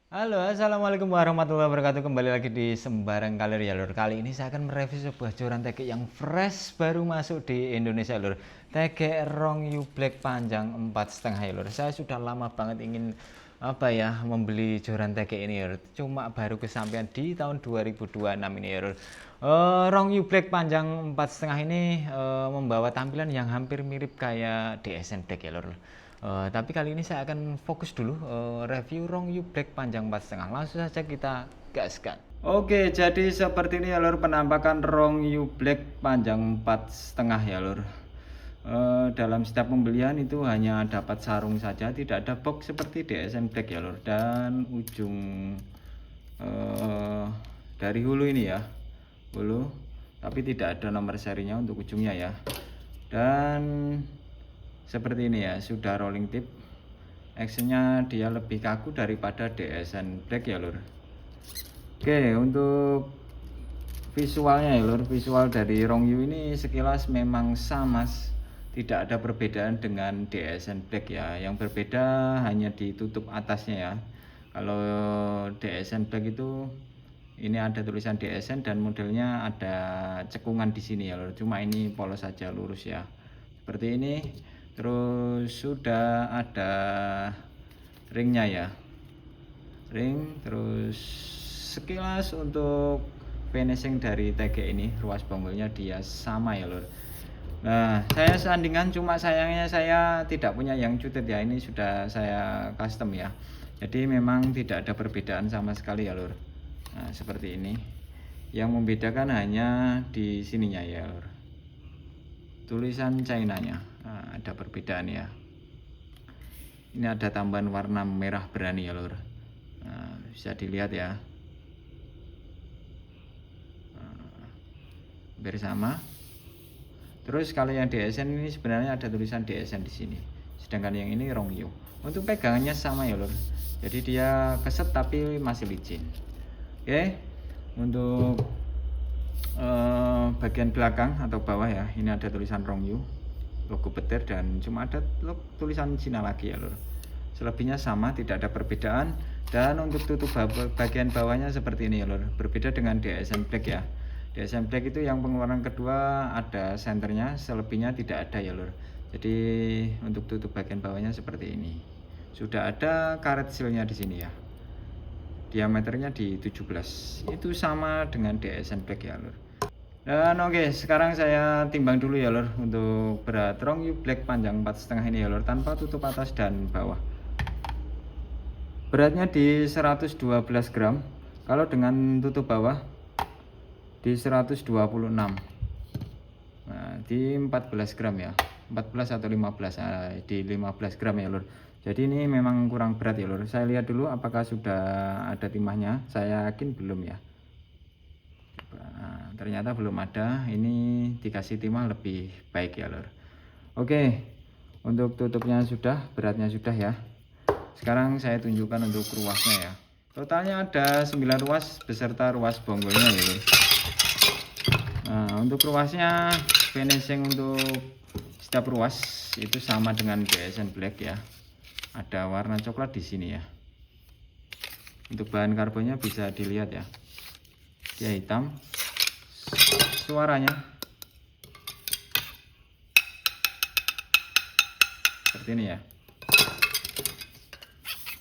Halo, assalamualaikum warahmatullahi wabarakatuh. Kembali lagi di Sembarang Kalir ya lur. Kali ini saya akan mereview sebuah joran tege yang fresh baru masuk di Indonesia lur. Tege Rong Yu Black panjang 4,5 ya lur. Saya sudah lama banget ingin membeli joran tege ini ya lur. Cuma baru kesampaian di tahun 2026 ini ya lur. Rong Yu Black panjang 4,5 ini membawa tampilan yang hampir mirip kayak DSN Black ya lur. Tapi kali ini saya akan fokus dulu review Rong Yu Black panjang 4,5. Langsung saja kita gaskan. Oke, jadi seperti ini ya lur penampakan Rong Yu Black panjang 4,5 ya lur. Dalam setiap pembelian itu hanya dapat sarung saja, tidak ada box seperti DSN Black ya lur. Dan ujung dari hulu ini ya, hulu, tapi tidak ada nomor serinya untuk ujungnya ya. Dan seperti ini ya, sudah rolling tip. Actionnya dia lebih kaku daripada DSN Black ya lur. Oke, untuk visualnya ya lur, visual dari Rong Yu ini sekilas memang sama, tidak ada perbedaan dengan DSN Black ya. Yang berbeda hanya ditutup atasnya ya. Kalau DSN Black itu ini ada tulisan DSN dan modelnya ada cekungan di sini ya lur. Cuma ini polos saja, lurus ya. Seperti ini. Terus sudah ada ringnya ya, ring. Terus sekilas untuk finishing dari tege ini, ruas bonggolnya dia sama ya lur. Nah, saya sandingan, cuma sayangnya saya tidak punya yang cutit ya. Ini sudah saya custom ya, jadi memang tidak ada perbedaan sama sekali ya lur. Nah, seperti ini. Yang membedakan hanya di sininya ya lur, tulisan China-nya. Nah, ada perbedaan ya. Ini ada tambahan warna merah berani ya lur. Nah, bisa dilihat ya. Hampir sama. Terus kalau yang DSN ini sebenarnya ada tulisan DSN di sini. Sedangkan yang ini Rong Yu. Untuk pegangannya sama ya lur. Jadi dia keset tapi masih licin. Oke. Untuk bagian belakang atau bawah ya, ini ada tulisan Rong Yu, logo petir, dan cuma ada tulisan Cina lagi ya lur. Selebihnya sama, tidak ada perbedaan. Dan untuk tutup bagian bawahnya seperti ini ya lur, berbeda dengan DSN Black ya. DSN Black itu yang pengeluaran kedua ada senternya, selebihnya tidak ada ya lur. Jadi untuk tutup bagian bawahnya seperti ini. Sudah ada karet sealnya di sini ya. Diameternya di 17. Itu sama dengan DSN Black ya lur. Dan oke, sekarang saya timbang dulu ya lur untuk berat Rong Yu Black panjang 4,5 ini ya lur, tanpa tutup atas dan bawah. Beratnya di 112 gram. Kalau dengan tutup bawah di 126. Nah, di 14 gram ya. 14 atau 15, di 15 gram ya lur. Jadi ini memang kurang berat ya lur. Saya lihat dulu apakah sudah ada timahnya. Saya yakin belum ya. Nah, ternyata belum ada. Ini dikasih timah lebih baik ya lur. Oke, untuk tutupnya sudah, beratnya sudah ya. Sekarang saya tunjukkan untuk ruasnya ya. Totalnya ada 9 ruas beserta ruas bonggolnya ya lur. Nah, untuk ruasnya, finishing untuk setiap ruas itu sama dengan DSN Black ya. Ada warna coklat di sini ya. Untuk bahan karbonnya bisa dilihat ya, dia hitam. Suaranya seperti ini ya.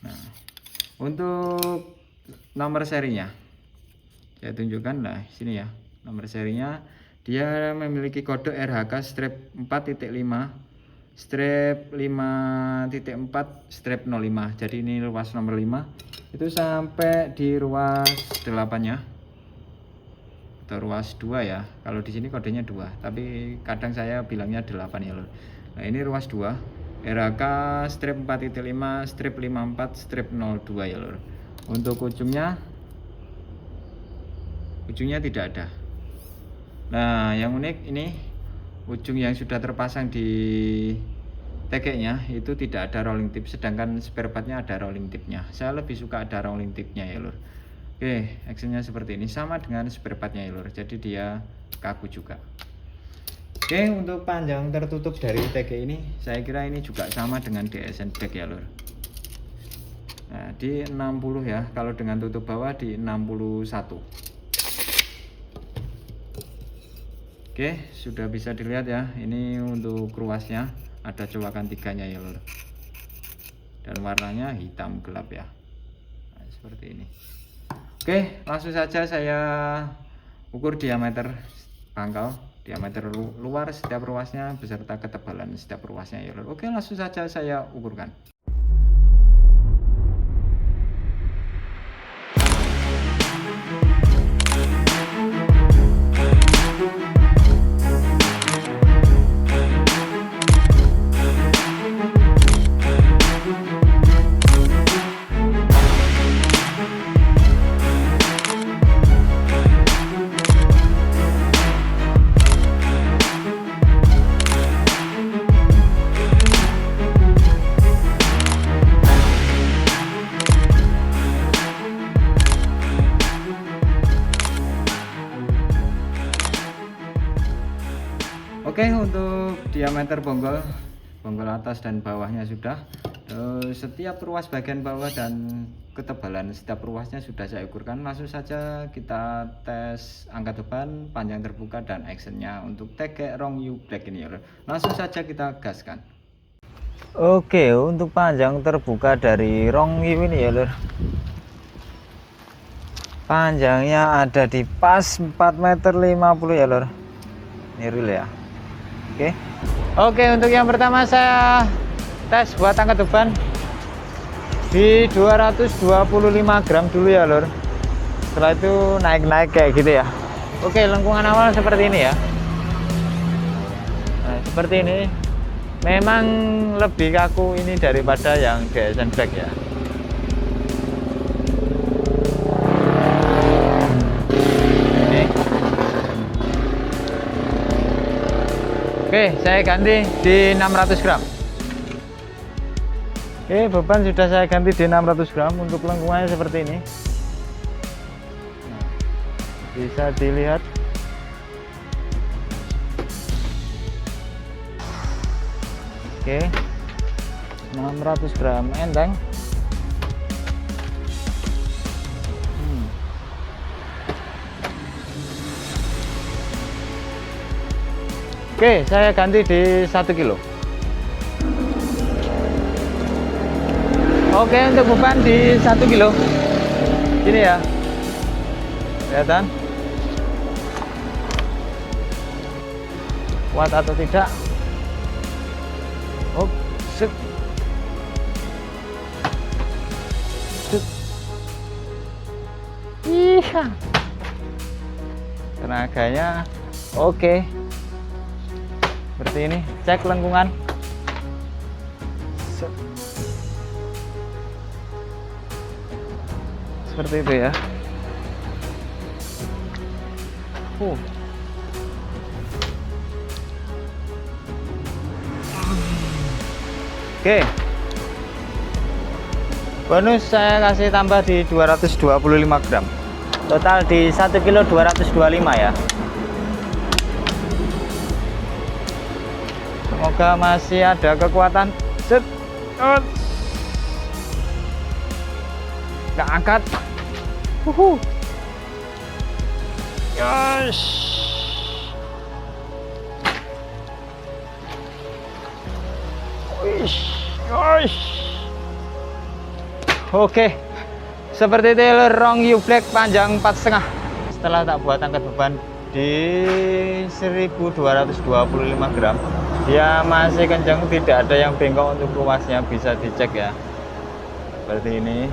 Nah, untuk nomor serinya saya tunjukkan lah sini ya. Nomor serinya dia memiliki kode RHK strap 4.5 strap 5.4 strap 05. Jadi ini ruas nomor 5 itu sampai di ruas 8 nya atau ruas 2 ya. Kalau di sini kodenya 2, tapi kadang saya bilangnya 8 ya lur. Nah, ini ruas 2 RHK strap 4.5 strap 54 strap 02 ya lur. Untuk ujungnya tidak ada. Nah, yang unik ini ujung yang sudah terpasang di tegeknya itu tidak ada rolling tip, sedangkan spare partnya ada rolling tipnya. Saya lebih suka ada rolling tipnya ya lur. Oke, actionnya seperti ini, sama dengan spare partnya ya lur. Jadi dia kaku juga. Oke, untuk panjang tertutup dari tege ini, saya kira ini juga sama dengan DSN Black ya lur. Nah, di 60 ya, kalau dengan tutup bawah di 61. Oke, sudah bisa dilihat ya, ini untuk ruasnya ada colokan 3-nya ya lur, dan warnanya hitam gelap ya. Nah, seperti ini. Oke, langsung saja saya ukur diameter pangkal, diameter luar setiap ruasnya beserta ketebalan setiap ruasnya ya lur. Oke, langsung saja saya ukurkan. Oke, untuk diameter bonggol atas dan bawahnya sudah. Setiap ruas bagian bawah dan ketebalan setiap ruasnya sudah saya ukurkan. Langsung saja kita tes angka depan, panjang terbuka dan actionnya untuk TG Rong Yu Black ini ya. Langsung saja kita gaskan. Oke, untuk panjang terbuka dari Rong Yu ini ya lur, panjangnya ada di pas 4,50 meter ya lur. Ini real ya. Oke, untuk yang pertama saya tes buat angkat beban di 225 gram dulu ya lur. Setelah itu naik-naik kayak gitu ya. Oke, lengkungan awal seperti ini ya. Nah, seperti ini. Memang lebih kaku ini daripada yang DSN Black ya. Oke, saya ganti di 600 gram. Oke, beban sudah saya ganti di 600 gram. Untuk lengkungannya seperti ini. Nah, bisa dilihat. Oke, 600 gram enteng. Oke, saya ganti di 1 kilo. Oke, untuk beban di 1 kilo. Ini ya. Kelihatan? Kuat atau tidak? Oh, set. Set. Iya. Tenaganya oke. Seperti ini, cek lengkungan. Seperti itu ya. Oke. Bonus saya kasih tambah di 225 gram. Total di 1 kilo 225 ya. Semoga masih ada kekuatan. Set. Nggak angkat. Yes. Oke. Seperti itu Rong Yu Black panjang 4,5. Setelah tak buat angkat beban di 1225 gram. Dia masih kencang, tidak ada yang bengkok. Untuk ruasnya bisa dicek ya. Seperti ini.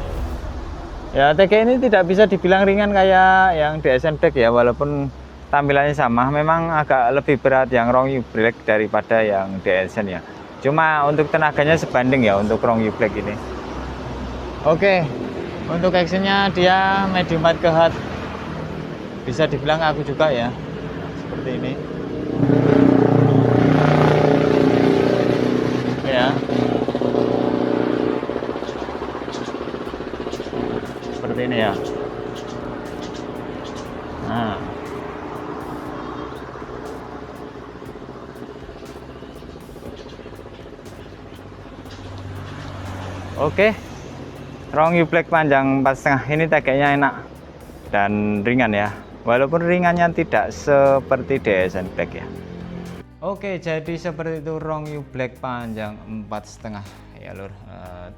Ya, TG ini tidak bisa dibilang ringan kayak yang DSN Black ya, walaupun tampilannya sama. Memang agak lebih berat yang Rong Yu Black daripada yang DSN ya. Cuma untuk tenaganya sebanding ya untuk Rong Yu Black ini. Oke, untuk actionnya dia medium ke hard. Bisa dibilang aku juga ya. Seperti ini. Ya. Seperti ini ya. Nah. Oke. Rong U Black panjang 4,5 ini tegeknya enak dan ringan ya, walaupun ringannya tidak seperti DSN Black ya. Oke, jadi seperti itu Rong U Black panjang 4,5 ya lur.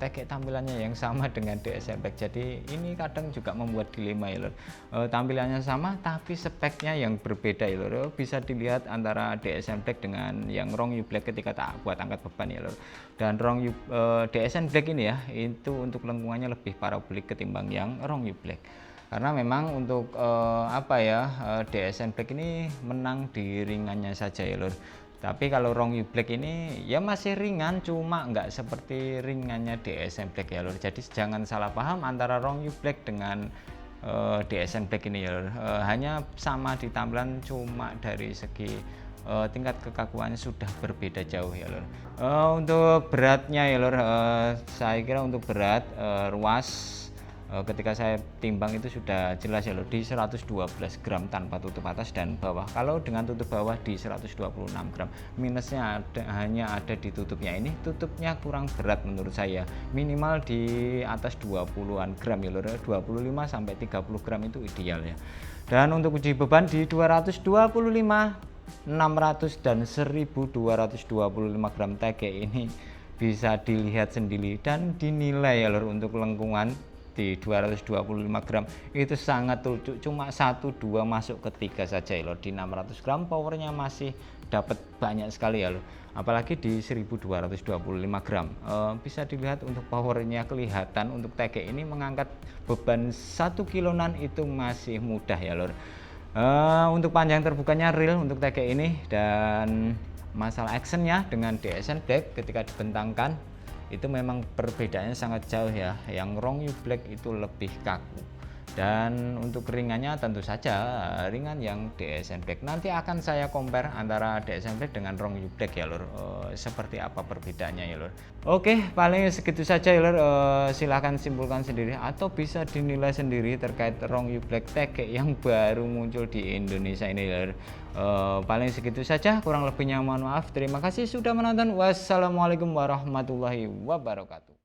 Tegek tampilannya yang sama dengan DSN Black, jadi ini kadang juga membuat dilema ya lur. Tampilannya sama tapi speknya yang berbeda ya lur. Bisa dilihat antara DSN Black dengan yang Rong U Black ketika tak buat angkat beban ya lur. Dan DSN Black ini ya, itu untuk lengkungannya lebih parabolik ketimbang yang Rong U Black. Karena memang untuk DSN Black ini menang di ringannya saja ya lur. Tapi kalau Rong U Black ini ya masih ringan, cuma nggak seperti ringannya DSN Black ya lur. Jadi jangan salah paham antara Rong U Black dengan DSN Black ini ya lur. Hanya sama di tampilan, cuma dari segi tingkat kekakuannya sudah berbeda jauh ya lur. Untuk beratnya ya lur, saya kira untuk berat ruas ketika saya timbang itu sudah jelas ya lur, di 112 gram tanpa tutup atas dan bawah. Kalau dengan tutup bawah di 126 gram. Minusnya hanya ada di tutupnya ini. Tutupnya kurang berat menurut saya, minimal di atas 20-an gram ya lur. 25 sampai 30 gram itu ideal ya. Dan untuk uji beban di 225, 600 dan 1225 gram tegek ini bisa dilihat sendiri dan dinilai ya lur. Untuk lengkungan di 225 gram itu sangat lucu, cuma 1-2 masuk ke 3 saja ya lor. Di 600 gram powernya masih dapat banyak sekali ya lor, apalagi di 1225 gram. Bisa dilihat untuk powernya kelihatan. Untuk tegek ini mengangkat beban 1 kilonan itu masih mudah ya lor. Untuk panjang terbukanya real untuk tegek ini. Dan masalah actionnya dengan DSN Black ketika dibentangkan itu memang perbedaannya sangat jauh ya. Yang Rong U Black itu lebih kaku, dan untuk ringannya tentu saja ringan yang DSN Black. Nanti akan saya compare antara DSN Black dengan Rong U Black ya lur, seperti apa perbedaannya ya lur. Oke, paling segitu saja ya lur. Silahkan simpulkan sendiri atau bisa dinilai sendiri terkait Rong U Black tegek yang baru muncul di Indonesia ini ya lur. Paling segitu saja, kurang lebihnya mohon maaf. Terima kasih sudah menonton. Wassalamualaikum warahmatullahi wabarakatuh.